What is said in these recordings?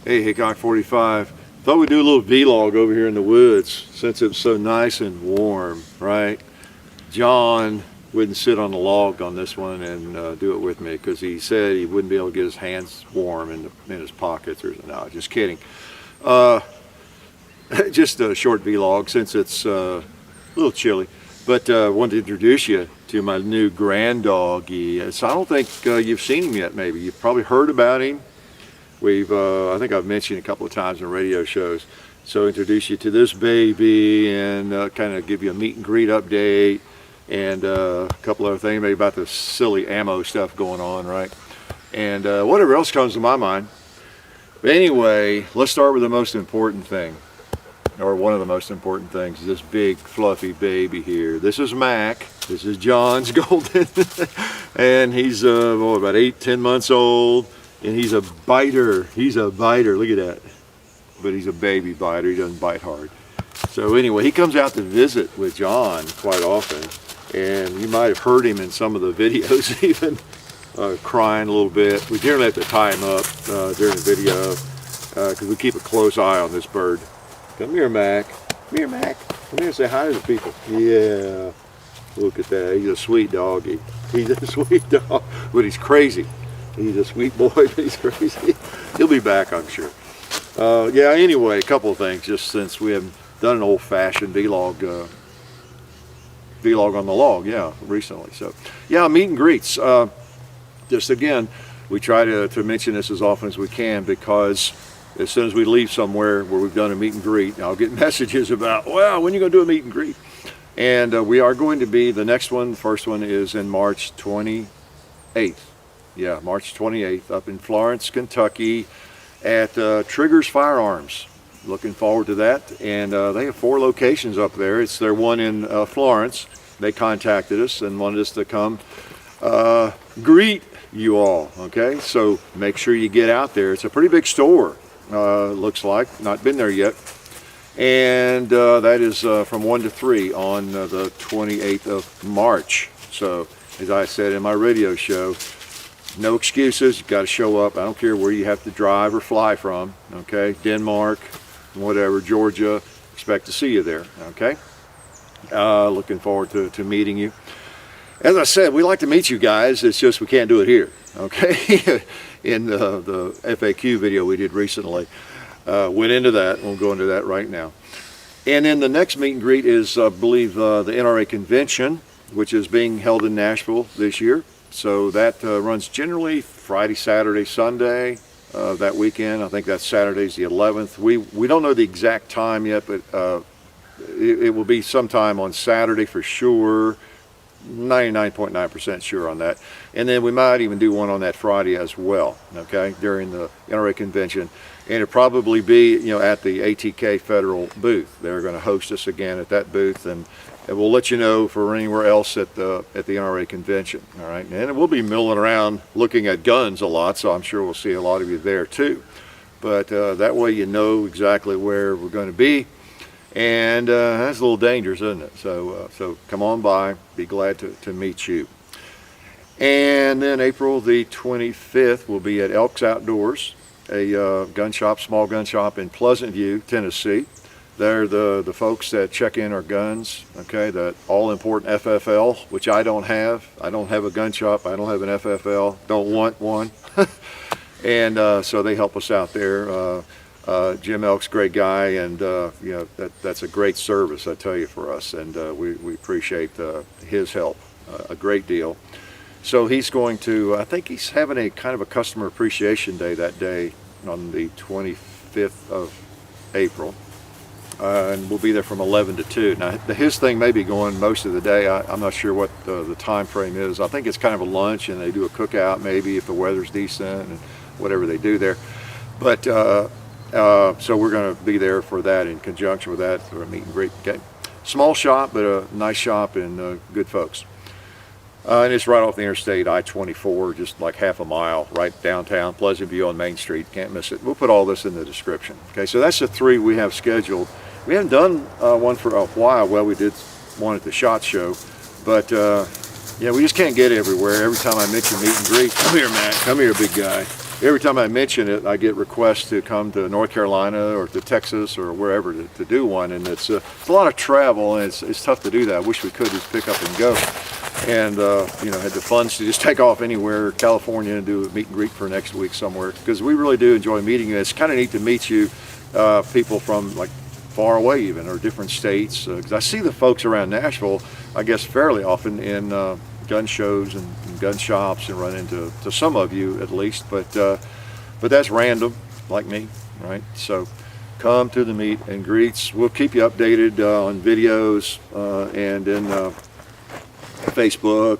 Hey, Hickok 45. Thought we'd do a little vlog over here in the woods since it's so nice and warm, right? John wouldn't sit on the log on this one and do it with me because he said he wouldn't be able to get his hands warm in his pockets. No, just kidding. Just a short vlog since it's a little chilly. But I wanted to introduce you to my new grand doggy. So I don't think you've seen him yet. Maybe you've probably heard about him. I think I've mentioned a couple of times in radio shows. So introduce you to this baby and kind of give you a meet and greet update and a couple other things, maybe about the silly ammo stuff going on, right? And whatever else comes to my mind. But anyway, let's start with the most important thing, or one of the most important things, this big fluffy baby here. This is Mac. This is John's golden. And he's about 8-10 months old. And he's a biter. He's a biter. Look at that. But he's a baby biter. He doesn't bite hard. So anyway, he comes out to visit with John quite often. And you might have heard him in some of the videos even crying a little bit. We generally have to tie him up during the video because we keep a close eye on this bird. Come here, Mac. Come here, Mac. Come here and say hi to the people. Yeah. Look at that. He's a sweet doggy. He's a sweet dog. But he's crazy. He's a sweet boy, but he's crazy. He'll be back, I'm sure. Yeah, anyway, a couple of things, just since we haven't done an old-fashioned vlog on the log, yeah, recently. So, yeah, meet and greets. Just again, we try to mention this as often as we can because as soon as we leave somewhere where we've done a meet and greet, I'll get messages about, well, when are you going to do a meet and greet? And we are going to be, the next one, the first one is in March 28th. Yeah, March 28th up in Florence, Kentucky at Trigger's Firearms. Looking forward to that. And they have 4 locations up there. It's their one in Florence. They contacted us and wanted us to come greet you all, okay? So make sure you get out there. It's a pretty big store, looks like. Not been there yet. And that is from 1 to 3 on the 28th of March. So as I said in my radio show, no excuses, you've got to show up. I don't care where you have to drive or fly from, okay? Denmark, whatever, Georgia, expect to see you there, okay? Looking forward to meeting you. As I said, we like to meet you guys, it's just we can't do it here, okay? In the FAQ video we did recently, went into that, we'll go into that right now. And then the next meet and greet is, I believe, the NRA convention, which is being held in Nashville this year. So that runs generally Friday, Saturday, Sunday that weekend. I think that's Saturday's the 11th. We don't know the exact time yet, but it will be sometime on Saturday for sure. 99.9% sure on that. And then we might even do one on that Friday as well, okay, during the NRA convention. And it'll probably be, at the ATK Federal booth. They're going to host us again at that booth, and we'll let you know for anywhere else at the NRA convention, all right? And we'll be milling around looking at guns a lot, so I'm sure we'll see a lot of you there too. But that way you know exactly where we're going to be. And that's a little dangerous, isn't it? So come on by, be glad to meet you. And then April the 25th, we'll be at Elks Outdoors, a gun shop, small gun shop in Pleasant View, Tennessee. They're the folks that check in our guns, okay, the all-important FFL, which I don't have. I don't have a gun shop. I don't have an FFL. Don't want one. And so they help us out there. Jim Elk's a great guy, and that's a great service, I tell you, for us. And we appreciate his help a great deal. So he's going to, I think he's having a kind of a customer appreciation day that day on the 25th of April. And we'll be there from 11 to 2. Now, his thing may be going most of the day. I'm not sure what the time frame is. I think it's kind of a lunch, and they do a cookout maybe if the weather's decent and whatever they do there. But so we're going to be there for that in conjunction with that for a meet and greet. Okay, small shop, but a nice shop and good folks. And it's right off the interstate, I-24, just like half a mile, right downtown, Pleasant View on Main Street. Can't miss it. We'll put all this in the description. Okay, so that's the 3 we have scheduled. We haven't done one for a while. Well, we did one at the SHOT Show, but yeah, we just can't get everywhere. Every time I mention meet and greet, come here, Matt. Come here, big guy. every time I mention it, I get requests to come to North Carolina or to Texas or wherever to do one, and it's a lot of travel, and it's tough to do that. I wish we could just pick up and go, and you know, had the funds to just take off anywhere, California, and do a meet and greet for next week somewhere, because we really do enjoy meeting you. It's kind of neat to meet you, people from like far away even, or different states, because I see the folks around Nashville, I guess, fairly often in gun shows and gun shops, and run into some of you at least, but that's random, like me, right? So come to the meet and greets. We'll keep you updated on videos and in Facebook.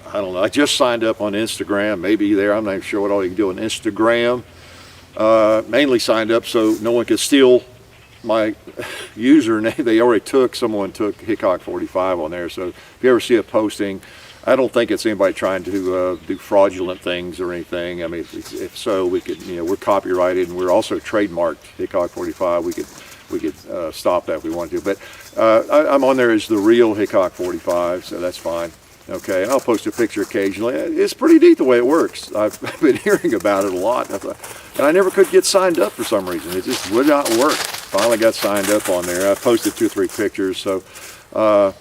I don't know, I just signed up on Instagram, maybe there, I'm not even sure what all you can do on Instagram. Mainly signed up so no one could steal my username. Someone took Hickok 45 on there, so if you ever see a posting, I don't think it's anybody trying to do fraudulent things or anything. I mean, if so, we could, you know, we're copyrighted, and we're also trademarked Hickok 45. We could stop that if we wanted to. But I'm on there as the real Hickok 45, so that's fine. Okay, and I'll post a picture occasionally. It's pretty neat the way it works. I've been hearing about it a lot, and I never could get signed up for some reason. It just would not work. Finally got signed up on there. I posted 2 or 3 pictures, so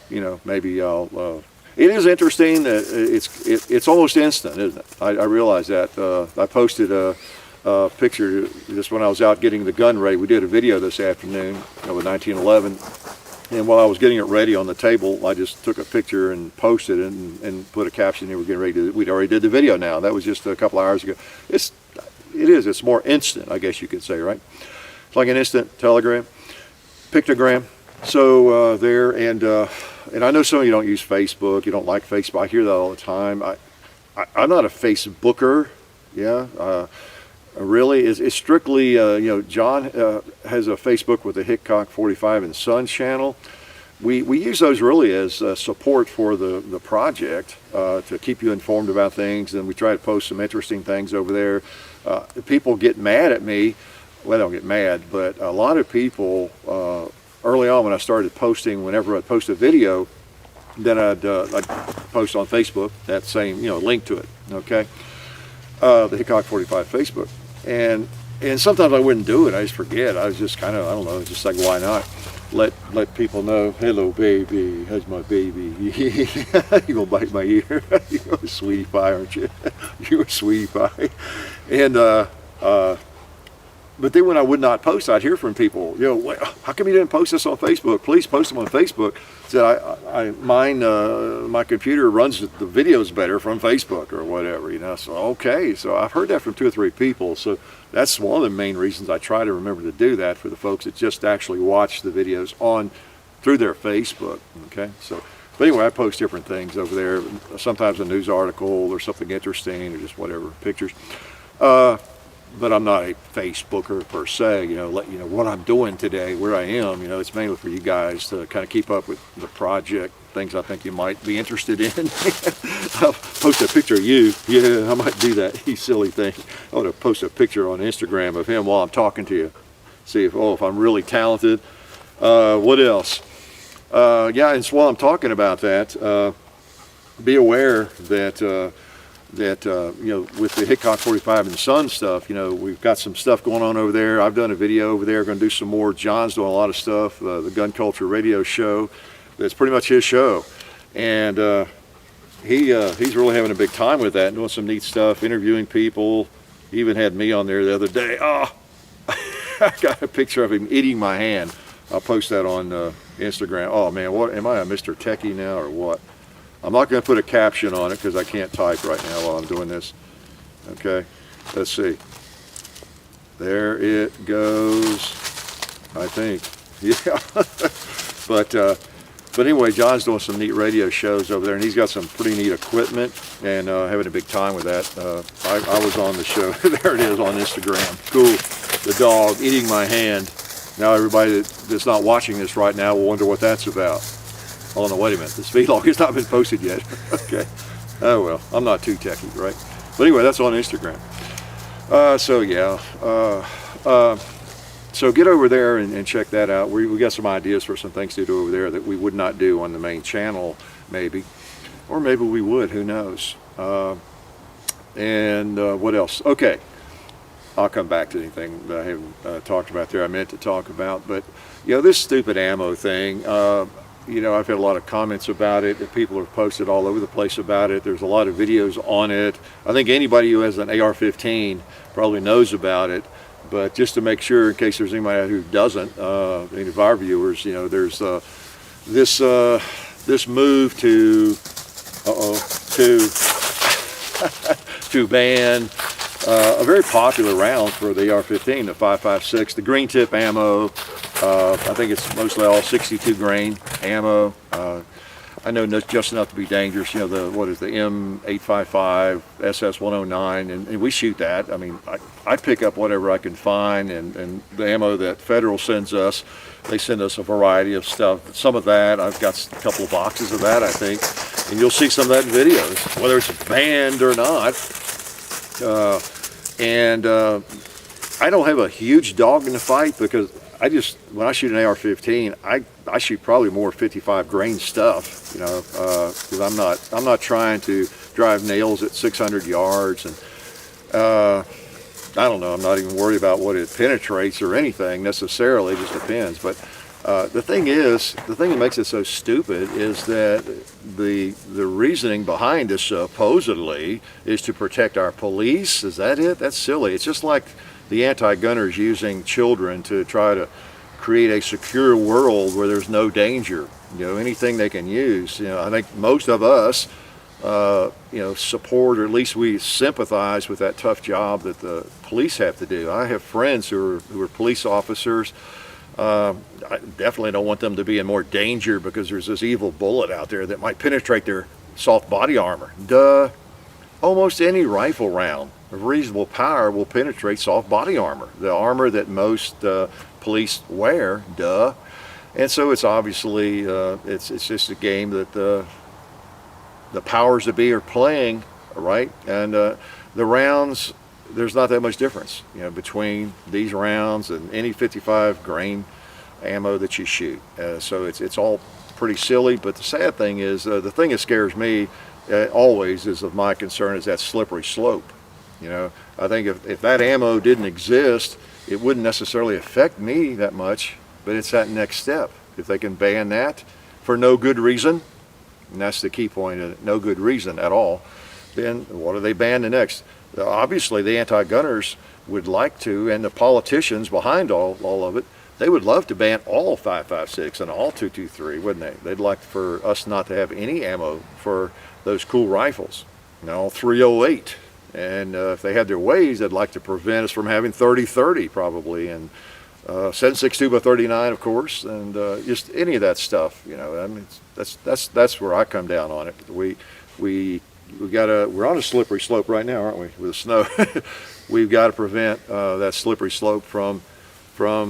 you know, maybe I'll. It is interesting that it's almost instant, isn't it? I realize that. I posted a picture just when I was out getting the gun ready. We did a video this afternoon with 1911, and while I was getting it ready on the table, I just took a picture and posted it and put a caption. Here, we're getting ready to. We'd already did the video now. That was just a couple hours ago. It's more instant, I guess you could say, right? It's like an instant telegram, pictogram. So there, and I know some of you don't use Facebook. You don't like Facebook. I hear that all the time. I'm not a Facebooker. Yeah, really, it's strictly you know, John has a Facebook with the Hickok 45 and Sons channel. We use those really as support for the project, to keep you informed about things, and we try to post some interesting things over there. People get mad at me. Well, they don't get mad, but a lot of people. Early on, when I started posting, whenever I'd post a video, then I'd post on Facebook that same, you know, link to it. Okay, the Hickok 45 Facebook, and sometimes I wouldn't do it. I just forget. I was just kind of, I don't know, just like, why not let people know, hello baby, how's my baby? You gonna bite my ear? You're a sweetie pie, aren't you? You're a sweetie pie, and but then when I would not post, I'd hear from people, you know, how come you didn't post this on Facebook? Please post them on Facebook. Said my computer runs the videos better from Facebook or whatever, you know. So okay, so I've heard that from 2 or 3 people. So that's one of the main reasons I try to remember to do that for the folks that just actually watch the videos through their Facebook. Okay, so but anyway, I post different things over there. Sometimes a news article or something interesting or just whatever, pictures. But I'm not a Facebooker per se, you know, let you know what I'm doing today, where I am. You know, it's mainly for you guys to kind of keep up with the project, things I think you might be interested in. I'll post a picture of you. Yeah, I might do that, you silly thing. I want to post a picture on Instagram of him while I'm talking to you. See if I'm really talented. What else? Yeah, and so while I'm talking about that, be aware that you know, with the Hickok 45 and Sons stuff, you know, we've got some stuff going on over there. I've done a video over there, going to do some more. John's doing a lot of stuff, the Gun Culture Radio show. That's pretty much his show, and he's really having a big time with that, doing some neat stuff, interviewing people. He even had me on there the other day. Oh, I got a picture of him eating my hand. I'll post that on Instagram. Oh man, what am I, a Mr. Techie now or what? I'm not going to put a caption on it because I can't type right now while I'm doing this. Okay, let's see. There it goes, I think. Yeah. But anyway, John's doing some neat radio shows over there, and he's got some pretty neat equipment, and having a big time with that. I was on the show. There it is on Instagram. Cool. The dog eating my hand. Now everybody that's not watching this right now will wonder what that's about. Oh no, wait a minute, this vlog has not been posted yet. Okay, oh well, I'm not too techy, right? But anyway, that's on Instagram. So yeah, so get over there and check that out. We got some ideas for some things to do over there that we would not do on the main channel, maybe. Or maybe we would, who knows. And what else? Okay, I'll come back to anything that I haven't talked about there I meant to talk about. But, this stupid ammo thing, I've had a lot of comments about it. People have posted all over the place about it. There's a lot of videos on it. I think anybody who has an AR-15 probably knows about it. But just to make sure, in case there's anybody who doesn't, any of our viewers, there's this move to to ban a very popular round for the AR-15, the 5.56, the green tip ammo. I think it's mostly all 62 grain ammo. I know just enough to be dangerous. The M855, SS109, and we shoot that. I mean, I pick up whatever I can find, and the ammo that Federal sends us, they send us a variety of stuff. Some of that, I've got a couple of boxes of that, I think, and you'll see some of that in videos, whether it's banned or not. I don't have a huge dog in the fight, because when I shoot an AR-15, I shoot probably more 55 grain stuff, because I'm not trying to drive nails at 600 yards, and I don't know, I'm not even worried about what it penetrates or anything necessarily. It just depends. But the thing that makes it so stupid is that the reasoning behind this supposedly is to protect our police. Is that it? That's silly. It's just like the anti-gunners using children to try to create a secure world where there's no danger. Anything they can use. I think most of us, support, or at least we sympathize with that tough job that the police have to do. I have friends who are police officers. I definitely don't want them to be in more danger because there's this evil bullet out there that might penetrate their soft body armor. Duh. Almost any rifle round of reasonable power will penetrate soft body armor, the armor that most police wear. Duh. And so it's obviously it's just a game that the powers that be are playing, right? And the rounds, there's not that much difference, between these rounds and any 55 grain ammo that you shoot. So it's all pretty silly. But the sad thing is, the thing that scares me always is of my concern is that slippery slope. I think if that ammo didn't exist, it wouldn't necessarily affect me that much. But it's that next step. If they can ban that for no good reason, and that's the key point, no good reason at all, then what do they ban the next? Obviously, the anti-gunners would like to, and the politicians behind all of it, they would love to ban all 5.56 and all 223, wouldn't they? They'd like for us not to have any ammo for those cool rifles, all 308. And if they had their ways, they'd like to prevent us from having 30-30 probably, and 7.62 by 39, of course, and just any of that stuff. I mean, that's where I come down on it. We're on a slippery slope right now, aren't we, with the snow? We've got to prevent that slippery slope from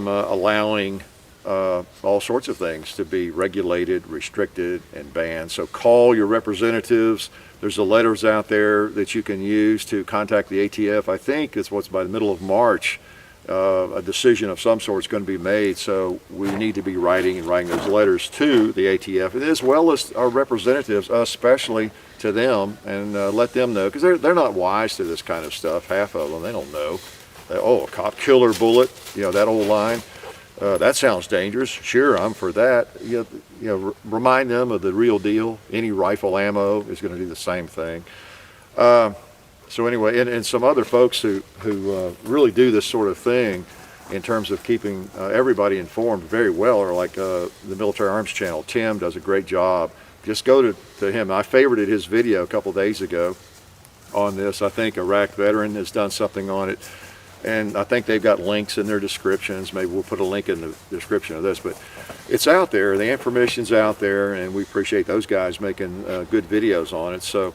allowing all sorts of things to be regulated, restricted, and banned. So call your representatives. There's the letters out there that you can use to contact the ATF. I think it's by the middle of March, a decision of some sort is going to be made. So we need to be writing those letters to the ATF, as well as our representatives, especially to them, and let them know, because they're not wise to this kind of stuff. Half of them, they don't know. A cop killer bullet, that old line. That sounds dangerous. Sure, I'm for that. Remind them of the real deal. Any rifle ammo is going to do the same thing. So anyway, and some other folks who really do this sort of thing in terms of keeping everybody informed very well are like the Military Arms channel. Tim does a great job. Just go to him. I favorited his video a couple days ago on this. I think Iraq Veteran has done something on it. And I think they've got links in their descriptions. Maybe we'll put a link in the description of this, but it's out there. The information's out there, and we appreciate those guys making good videos on it. So,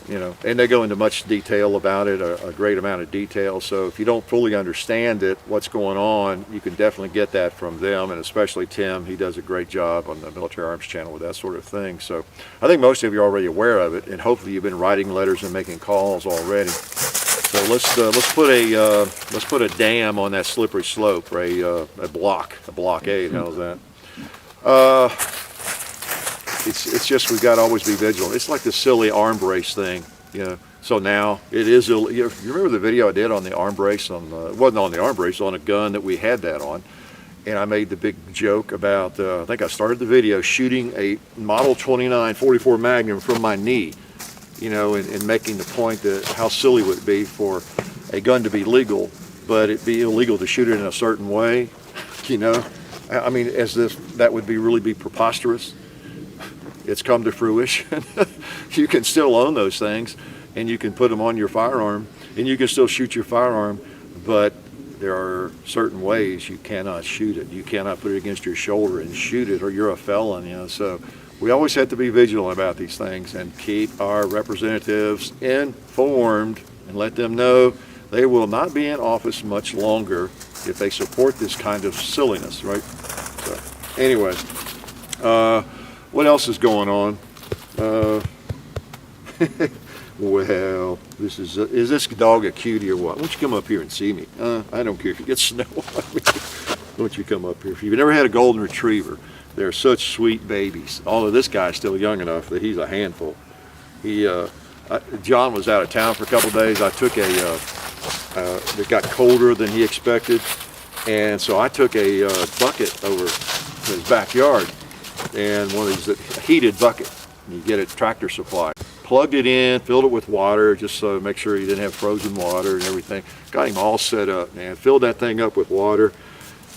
and they go into much detail about it, a great amount of detail. So if you don't fully understand it, what's going on, you can definitely get that from them, and especially Tim. He does a great job on the Military Arms channel with that sort of thing. So I think most of you are already aware of it, and hopefully you've been writing letters and making calls already. So let's put a dam on that slippery slope, or a blockade. How's that? It's just we've got to always be vigilant. It's like the silly arm brace thing. So now it is, you remember the video I did on the arm brace on, it wasn't on the arm brace, on a gun that we had that on. And I made the big joke about, I think I started the video shooting a Model 29 44 Magnum from my knee, you know, and making the point that how silly would it be for a gun to be legal, but it be illegal to shoot it in a certain way, you know. I mean, that would really be preposterous. It's come to fruition. You can still own those things, and you can put them on your firearm, and you can still shoot your firearm, but there are certain ways you cannot shoot it. You cannot put it against your shoulder and shoot it, or you're a felon, you know. So we always have to be vigilant about these things and keep our representatives informed and let them know they will not be in office much longer if they support this kind of silliness, right? So anyway, what else is going on? Well, is this dog a cutie or what? Why don't you come up here and see me? I don't care if you get snow on me. Why don't you come up here? If you've never had a golden retriever, they're such sweet babies. Although this guy's still young enough that he's a handful. John was out of town for a couple of days. I took it got colder than he expected, and so I took a bucket over to his backyard, and one of these heated bucket. You get it Tractor Supply. Plugged it in, filled it with water, just so to make sure he didn't have frozen water and everything. Got him all set up, man. Filled that thing up with water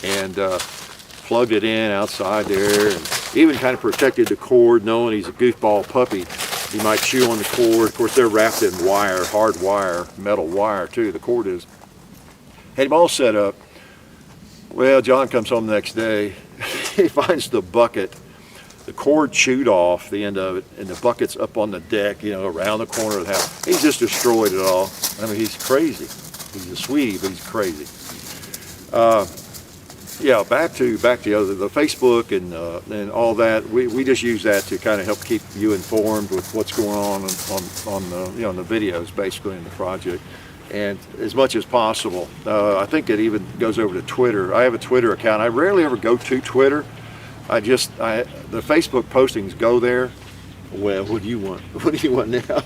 and plugged it in outside there, and even kind of protected the cord, knowing he's a goofball puppy. He might chew on the cord. Of course, they're wrapped in wire, hard wire, metal wire too, the cord is. Had him all set up. Well, John comes home the next day. He finds the bucket, the cord chewed off the end of it, and the bucket's up on the deck, you know, around the corner of the house. He's just destroyed it all. I mean, he's crazy. He's a sweetie, but he's crazy. Yeah, back to the Facebook and all that. We just use that to kind of help keep you informed with what's going on the, you know, the videos basically in the project, and as much as possible. I think it even goes over to Twitter. I have a Twitter account. I rarely ever go to Twitter. The Facebook postings go there. Well, what do you want? What do you want now?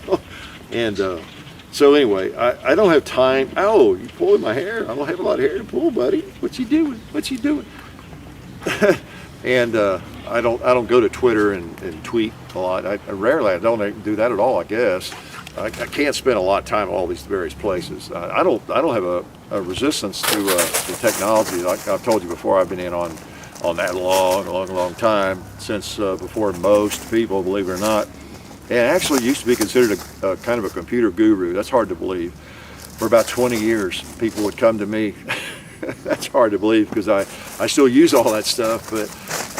And so anyway, I don't have time. Oh, you pulling my hair? I don't have a lot of hair to pull, buddy. What you doing? What you doing? And I don't go to Twitter and tweet a lot. I don't do that at all, I guess. I can't spend a lot of time at all these various places. I don't have a resistance to the technology. Like I've told you before, I've been in on that long time, since before most people, believe it or not. And actually used to be considered a kind of a computer guru. That's hard to believe. For about 20 years, people would come to me. That's hard to believe because I still use all that stuff, but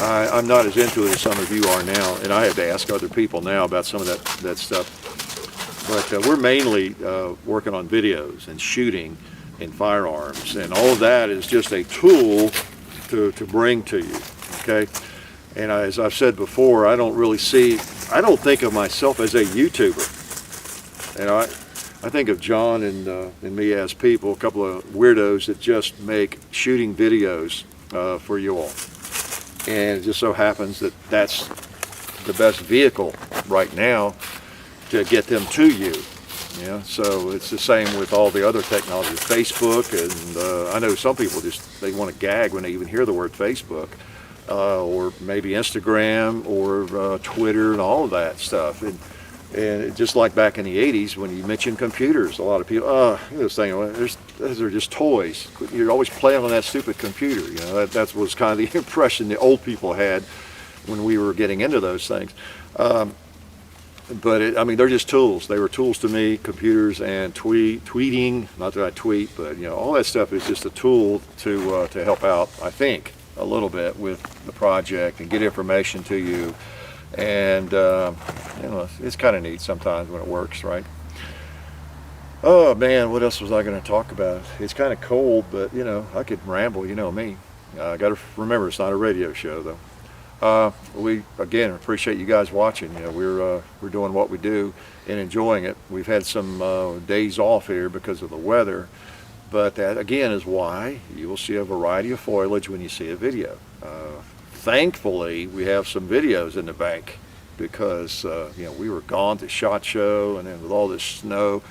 I'm not as into it as some of you are now. And I have to ask other people now about some of that stuff. But we're mainly working on videos and shooting and firearms. And all of that is just a tool to bring to you, okay? And as I've said before, I don't think of myself as a YouTuber. And I think of John and me as people, a couple of weirdos that just make shooting videos for you all. And it just so happens that that's the best vehicle right now to get them to you. Yeah, so it's the same with all the other technology, Facebook, and I know some people they want to gag when they even hear the word Facebook, or maybe Instagram or Twitter and all of that stuff. And just like back in the 80s when you mentioned computers, a lot of people, those things, those are just toys. You're always playing on that stupid computer. You know, that was kind of the impression the old people had when we were getting into those things. But I mean, they're just tools. They were tools to me, computers and tweeting. Not that I tweet, but you know, all that stuff is just a tool to help out, I think, a little bit with the project and get information to you. And you know, it's kind of neat sometimes when it works, right? Oh man, what else was I going to talk about? It's kind of cold, but you know, I could ramble. You know me. I got to remember it's not a radio show though. We again appreciate you guys watching. You know, we're doing what we do and enjoying it. We've had some days off here because of the weather, but that again is why you will see a variety of foliage when you see a video. Thankfully, we have some videos in the bank, because you know, we were gone to SHOT Show, and then with all this snow,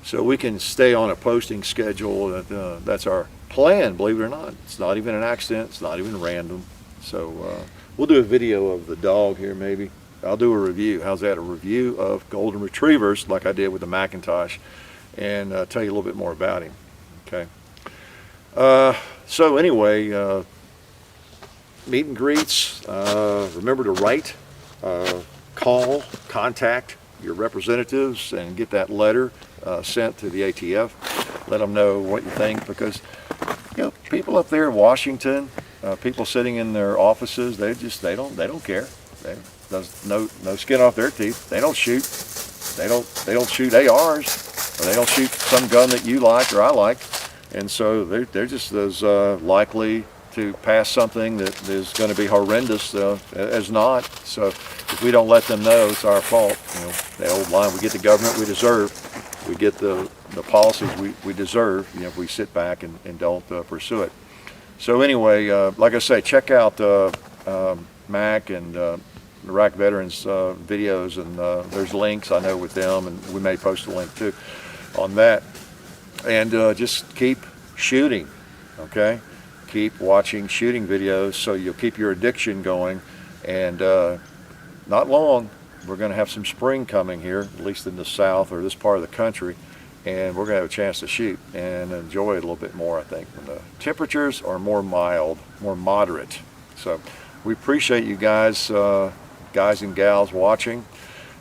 so we can stay on a posting schedule. That's our plan, believe it or not. It's not even an accident, it's not even random. So we'll do a video of the dog here, maybe. I'll do a review. How's that? A review of golden retrievers, like I did with the Macintosh, and tell you a little bit more about him. Okay. So anyway, meet and greets. Remember to write, call, contact your representatives, and get that letter sent to the ATF. Let them know what you think, because you know, people up there in Washington, people sitting in their offices, they don't care. There's no skin off their teeth. They don't shoot. They don't shoot ARs, or they don't shoot some gun that you like or I like, and so they're just as likely to pass something that is going to be horrendous as not. So if we don't let them know, it's our fault. You know, the old line: we get the government we deserve. We get the policies we deserve. You know, if we sit back and don't pursue it. So anyway, like I say, check out Mac and Iraq Veterans videos, and there's links I know with them, and we may post a link too on that. And just keep shooting, okay? Keep watching shooting videos so you'll keep your addiction going. And not long, we're going to have some spring coming here, at least in the South or this part of the country, and we're going to have a chance to shoot and enjoy it a little bit more, I think, when the temperatures are more mild, more moderate. So we appreciate you guys, guys and gals watching.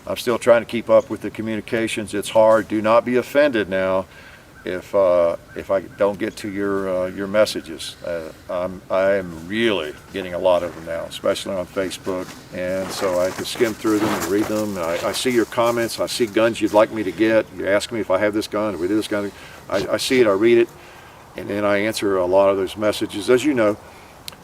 I'm still trying to keep up with the communications. It's hard. Do not be offended now if I don't get to your messages. I am really getting a lot of them now, especially on Facebook, and so I have to skim through them and read them. I see your comments. I see guns you'd like me to get. You ask me if I have this gun, if we do this gun. I see it, I read it, and then I answer a lot of those messages, as you know,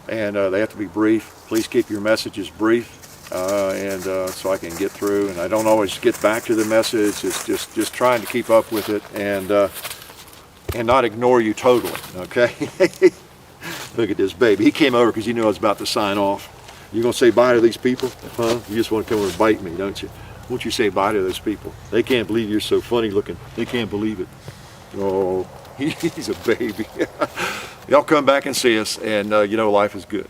and they have to be brief. Please keep your messages brief. So I can get through, and I don't always get back to the message. It's just trying to keep up with it and not ignore you totally, okay? Look at this baby. He came over because he knew I was about to sign off. You gonna say bye to these people? Huh? You just want to come over and bite me, don't you? Won't you say bye to those people? They can't believe you're so funny looking. They can't believe it. Oh, he's a baby. Y'all come back and see us, and you know life is good.